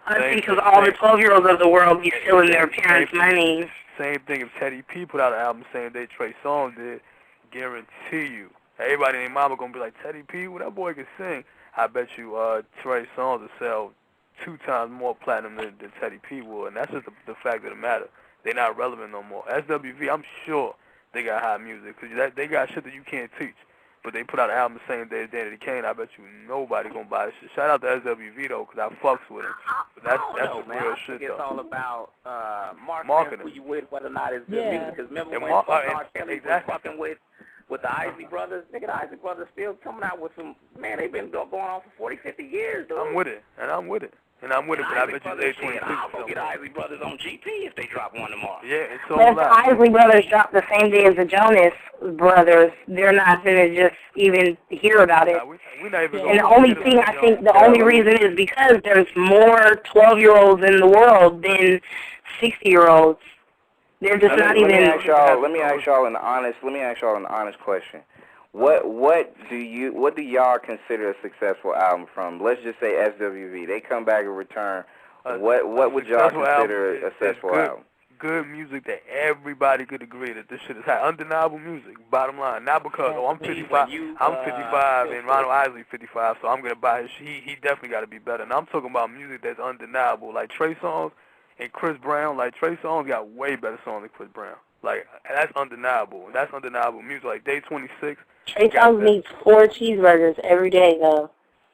I think because all the 12-year-olds of the world be stealing their parents' money. Same thing if Teddy P put out an album the same day Trey Songz did, guarantee you. Everybody named Mama going to be like, Teddy P, well, that boy can sing. I bet you Trey Songz will sell 2 times more platinum than Teddy P would, and that's just the fact of the matter. They're not relevant no more. SWV, I'm sure they got high music, because they got shit that you can't teach. But they put out an album the same day as Danny Kane, I bet you nobody gonna buy this shit. Shout out to SWV, though, because I fucks with him. But that's some real shit, though. It's all about marketing. Who you with, whether or not it's good music. Because remember when R. Kelly was fucking with the Isley Brothers, nigga, the Isley Brothers still coming out with some, man, they've been going on for 40, 50 years, dude. I'm with it, but I bet you they 26. I'll go get Isley Brothers on GP if they drop one tomorrow. Yeah, it's so loud. But if the Isley Brothers drop the same day as the Jonas Brothers, they're not going to just even hear about it. We're not even and the only thing, I think, the only reason is because there's more 12-year-olds in the world than 60-year-olds. They're just not even... Let me ask y'all an honest question. What do y'all consider a successful album from? Let's just say SWV. They come back and return. What would y'all consider a successful album? Good music that everybody could agree that this shit is high. Undeniable music, bottom line. Not because, I'm 55, and Ronald Isley 55, so I'm going to buy his shit. He definitely got to be better. And I'm talking about music that's undeniable, like Trey Songz and Chris Brown. Like, Trey Songz got way better songs than Chris Brown. Like, that's undeniable. That's undeniable music. Like, Day 26. Trey Songz needs 4 cheeseburgers every day, though.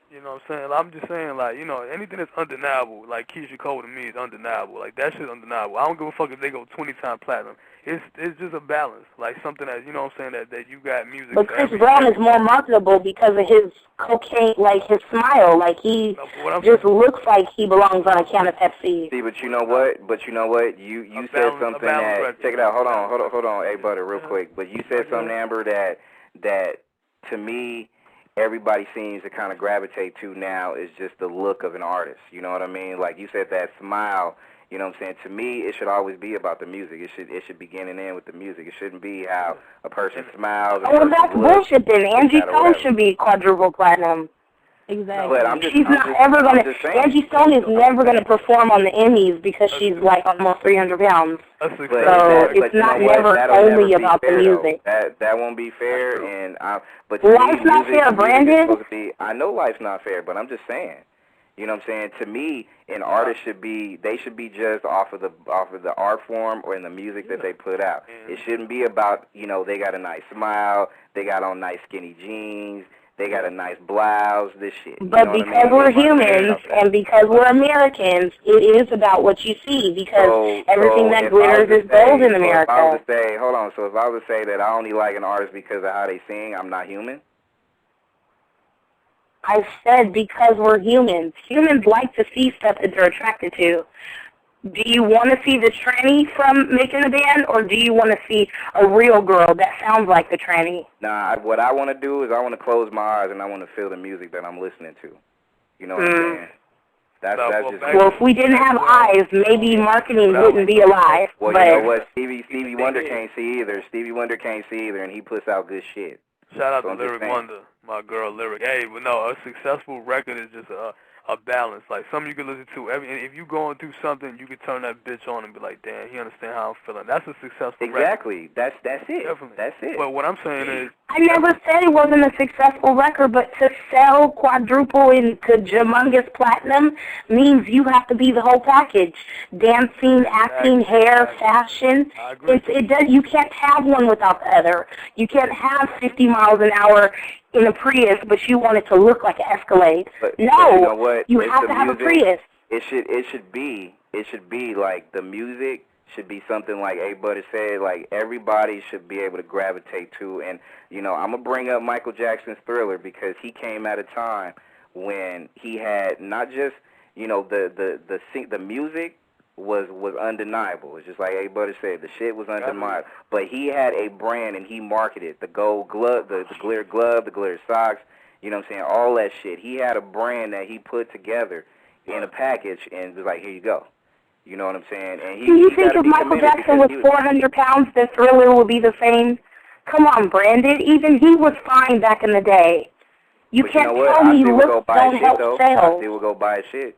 You know what I'm saying? I'm just saying, like, you know, anything that's undeniable, like Keisha Cole to me is undeniable. Like, that shit's undeniable. I don't give a fuck if they go 20-time platinum. It's just a balance. Like, something that, you know what I'm saying, that you got music. But Chris Brown is more marketable because of his cocaine, like his smile. Like, he just looks like he belongs on a can of Pepsi. See, but you know what? You said something that, check it out, hold on, hey, Butter, real quick. But you said something, Amber, that to me, everybody seems to kind of gravitate to now is just the look of an artist. You know what I mean? Like you said, that smile. You know what I'm saying? To me, it should always be about the music. It should begin and end with the music. It shouldn't be how a person smiles. Well, that's bullshit then. Angie Stone should be quadruple platinum. Exactly. But Angie Stone is never going to perform on the Emmys because she's like almost 300 pounds. So it's not only about the music. That won't be fair. And but life's not fair, Brandon. I know life's not fair, but I'm just saying. You know what I'm saying? To me, an artist should be judged off of the art form or in the music that they put out. It shouldn't be about, you know, they got a nice smile, they got on nice skinny jeans, they got a nice blouse, this shit. But because we're humans and because we're Americans, it is about what you see because everything that glitters is gold in America. So if I was to say that I only like an artist because of how they sing, I'm not human? I said because we're humans. Humans like to see stuff that they're attracted to. Do you want to see the tranny from making a band, or do you want to see a real girl that sounds like the tranny? Nah, what I want to do is I want to close my eyes and I want to feel the music that I'm listening to. You know what I'm saying? That's just well, if we didn't have eyes, maybe marketing wouldn't be alive. Well, but you know what? Stevie Wonder can't see either. Stevie Wonder can't see either, and he puts out good shit. Shout out to Lyric Wonder, my girl Lyric. Hey, but no, a successful record is just a balance. Like, something you can listen to. If you going through something, you can turn that bitch on and be like, damn, he understand how I'm feeling. That's a successful record. Exactly. That's it. Definitely. That's it. But what I'm saying is... I never said it wasn't a successful record, but to sell quadruple into humongous platinum means you have to be the whole package. Dancing, acting, hair, fashion. You can't have one without the other. You can't have 50 miles an hour in a Prius, but you want it to look like an Escalade. But no, you know what? You have to have a Prius. it should be like the music should be something like A Butter said, like everybody should be able to gravitate to. And I'm gonna bring up Michael Jackson's Thriller because he came at a time when he had not just the music was undeniable. It's just like A Butter said, the shit was undeniable. But he had a brand and he marketed the gold glove, the glitter glove, the glitter socks. You know what I'm saying? All that shit. He had a brand that he put together in a package and was like, here you go. You know what I'm saying? And do you think if Michael Jackson was 400 pounds, the Thriller would be the same? Come on, Branded. Even he was fine back in the day. You can't tell me looks don't help sales. I still would go buy his shit.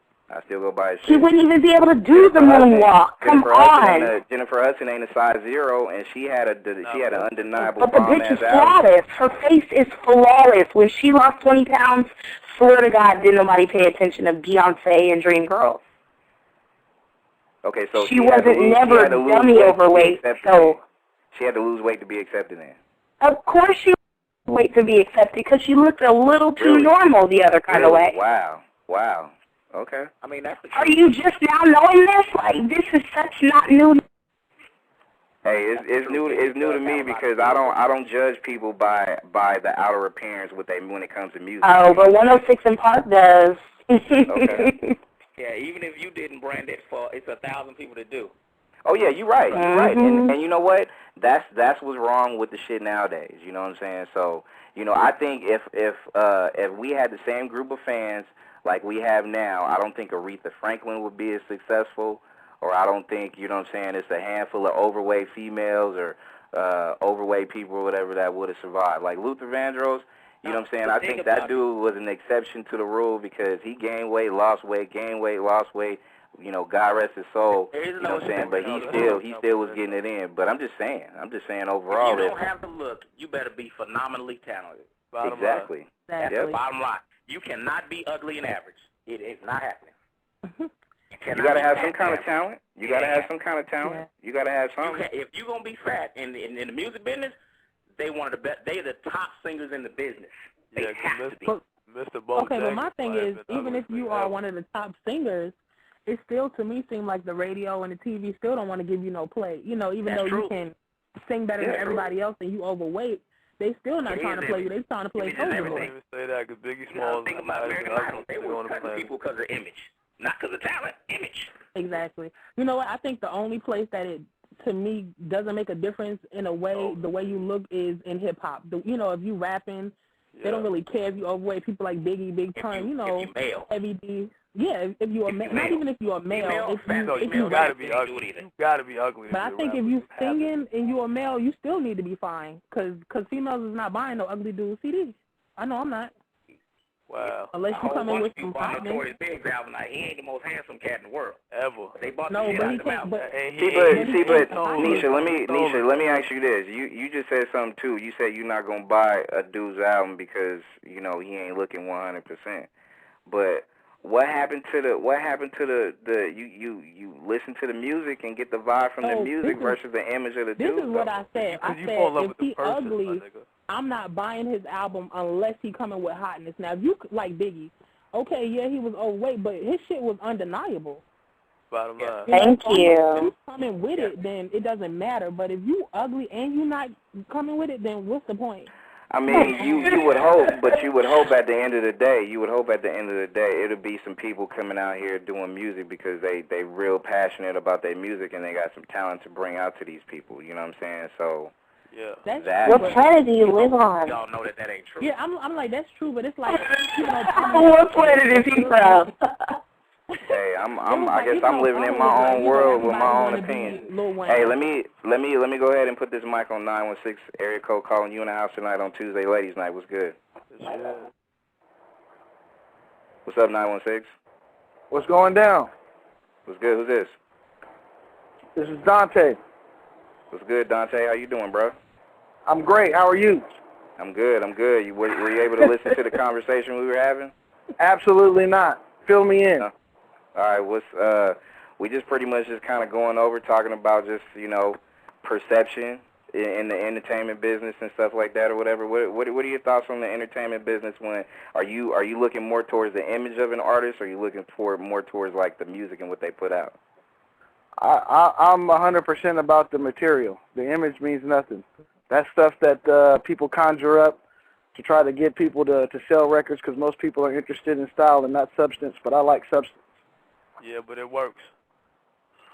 He wouldn't even be able to do the moonwalk. Come on. Jennifer Hudson ain't a size 0, and she had an undeniable. But the bitch is flawless. Her face is flawless. When she lost 20 pounds, swear to God, didn't nobody pay attention to Beyonce and Dreamgirls. Okay, so she wasn't never dummy overweight. So she had to lose weight to be accepted in. Of course she lost weight to be accepted because she looked a little too normal the other kind of way. Wow. Okay. I mean, that's. Are you just now knowing this? Like, this is such not new. Hey, it's new to me because I don't judge people by the outer appearance when it comes to music. Oh, but 106 in Park does. Okay. Yeah, even if you didn't brand it it's 1,000 people to do. Oh yeah, you're right. You're right. And you know what? That's what's wrong with the shit nowadays. You know what I'm saying? So I think if we had the same group of fans like we have now, I don't think Aretha Franklin would be as successful, or I don't think it's a handful of overweight females or overweight people or whatever that would have survived. Like Luther Vandross. You know what I'm saying? I think that dude was an exception to the rule because he gained weight, lost weight, gained weight, lost weight. God rest his soul. You know what I'm saying? But he still was getting it in. But I'm just saying overall. If you don't have the look, you better be phenomenally talented. Exactly. That's the bottom line. You cannot be ugly and average. It is not happening. You gotta have some kind of talent. You gotta have some kind of talent. You gotta have something. If you're gonna be fat in the music business, they one of the best. They are the top singers in the business. They have to be. Mr. Bo Okay, but my thing is, even if you are one of the top singers, it still to me seems like the radio and the TV still don't want to give you no play. Even though you can sing better than everybody else and you overweight, they still not trying to play you. They trying to play Soldier Boy. I can't even say that because Biggie Smalls think about American Idol. They were cutting people because of image, not because of talent. Image. Exactly. You know what? I think the only place that it, to me, doesn't make a difference in a way, the way you look is in hip-hop. If you rapping, they don't really care if you overweight. People like Biggie, Big Pun, Heavy D. Yeah, if you're a male. Not even if you're a male. If you gotta be ugly. You gotta be ugly. But I think if you singing and you're a male, you still need to be fine. Cause females is not buying no ugly dude CDs. I know I'm not. Wow. Unless you come in with some hotness. Notorious Big's album, like, he ain't the most handsome cat in the world. Ever. They bought no, the but he shit can't. out But Nisha, let me ask you this. You just said something too. You said you're not gonna buy a dude's album because he ain't looking 100%. But what happened to the you listen to the music and get the vibe from the music versus the image of the dude? This is what I said. I said if he ugly, I'm not buying his album unless he coming with hotness. Now, if you like Biggie, okay, yeah, he was overweight, but his shit was undeniable. Bottom line. Thank you. If you coming with it, then it doesn't matter. But if you ugly and you not coming with it, then what's the point? I mean, you would hope, but you would hope at the end of the day, it'll be some people coming out here doing music because they real passionate about their music and they got some talent to bring out to these people. You know what I'm saying? So. Yeah. What planet do you live on? Y'all know that ain't true. Yeah, I'm like, that's true, but it's like, what planet is he from? Hey, I guess I'm living in my own world with my own opinion. Hey, let me go ahead and put this mic on 916 area code calling you in the house tonight on Tuesday, ladies' night. What's good? What's up, 916? What's going down? What's good? Who's this? This is Dante. What's good, Dante? How you doing, bro? I'm great. How are you? I'm good. Were you able to listen to the conversation we were having? Absolutely not. Fill me in. All right. We just pretty much just kind of going over talking about just perception in the entertainment business and stuff like that or whatever. What do you your thoughts on the entertainment business? When are you looking more towards the image of an artist, or are you looking more towards like the music and what they put out? I'm 100% about the material. The image means nothing. That's stuff that people conjure up to try to get people to sell records, because most people are interested in style and not substance, but I like substance. Yeah, but it works.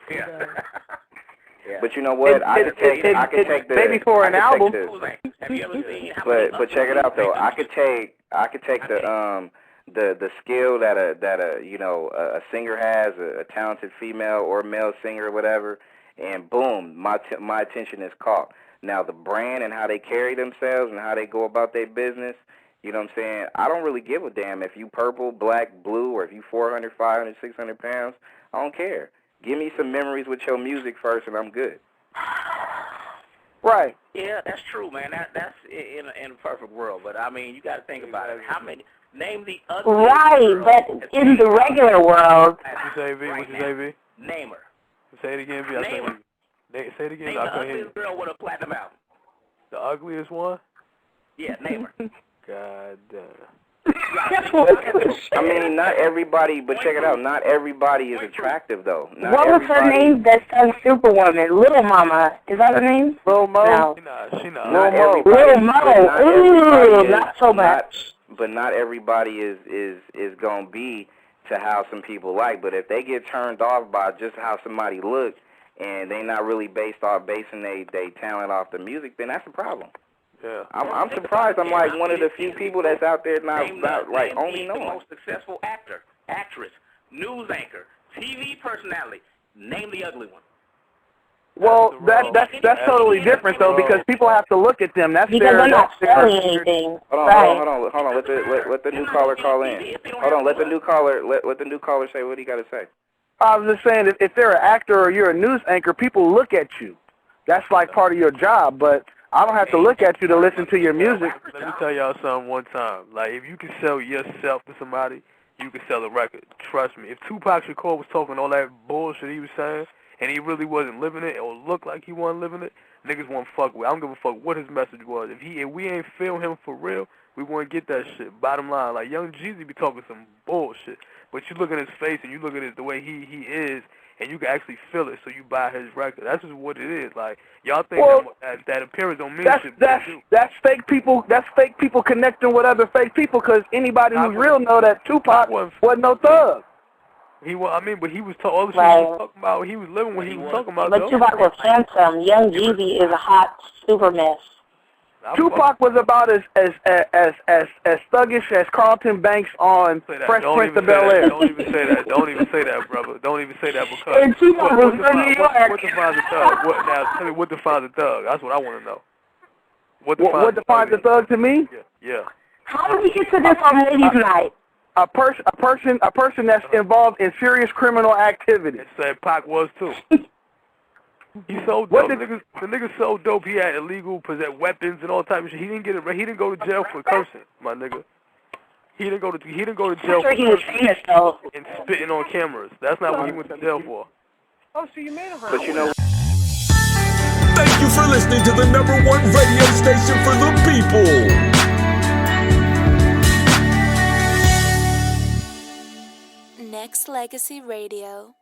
Yeah. Yeah. But you know what? I could take the maybe for an album. Have you ever seen? But check it out though. I could take the skill that a singer has, a talented female or male singer or whatever, and boom, my attention is caught. Now the brand and how they carry themselves and how they go about their business, you know what I'm saying? I don't really give a damn if you purple, black, blue, or if you 400, 500, 600 pounds. I don't care. Give me some memories with your music first, and I'm good. Right. Yeah, that's true, man. That's in a perfect world. But I mean, you got to think about it. How many? Name the other. Right, but in the regular world. What's your AV? What's your AV? Name her. Say it again, V. Name her. Say it again. Name the ugliest girl with a platinum album. The ugliest one? Yeah, name her. God damn. I mean, not everybody, but check it out. Not everybody is attractive, though. Not What was her name that sung Superwoman? Little Mama. Is that her name? Lil Mo? No. She not. Not Little Mo. Ooh, not so much. But not everybody is gonna be to how some people like. But if they get turned off by just how somebody looks, and they not really basing they talent off the music, then that's a problem. Yeah. I'm surprised. I'm like one of the few people that's out there not like only the knowing. most successful actor, actress, news anchor, TV personality. Name the ugly one. Well, that's totally different though, because people have to look at them. That's Because their. they're not selling anything. Hold on. Let the new caller call in. Hold on. Let the new caller say what he got to say. I was just saying, if they're an actor or you're a news anchor, people look at you. That's like part of your job, but I don't have to look at you to listen to your music. Let me tell y'all something one time. Like, if you can sell yourself to somebody, you can sell a record. Trust me. If Tupac Shakur was talking all that bullshit he was saying, and he really wasn't living it, or looked like he wasn't living it, niggas won't fuck with. I don't give a fuck what his message was. If we ain't feel him for real, we won't get that shit. Bottom line, like Young Jeezy be talking some bullshit, but you look at his face and you look at the way he is, and you can actually feel it, so you buy his record. That's just what it is. Like, y'all think that appearance don't mean shit. That's fake people. That's fake people connecting with other fake people. Because anybody who's real know that Tupac wasn't no thug. But he was all the shit he was talking about. He was living what he was talking about. But Tupac was handsome. Young Jeezy is a hot super mess. Tupac was about as thuggish as Carlton Banks on Fresh Prince of Bel-Air. Don't even say that. Don't even say that, brother. Don't even say that because. And Tupac was from New York. What defines a thug? Now, tell me what defines a thug. That's what I want to know. What defines a thug to me? Yeah. How did we get to this on Ladies' Night? A person that's involved in serious criminal activity. And said Pac was too. He's so dope. The nigga's so dope. He had illegal possess weapons and all type of shit. He didn't go to jail for cursing, my nigga. He didn't go to jail for cursing and spitting on cameras. That's not what he went to jail for. Oh, so you made a But you know. Thank you for listening to the #1 radio station for the people. Nexxlegacy Radio.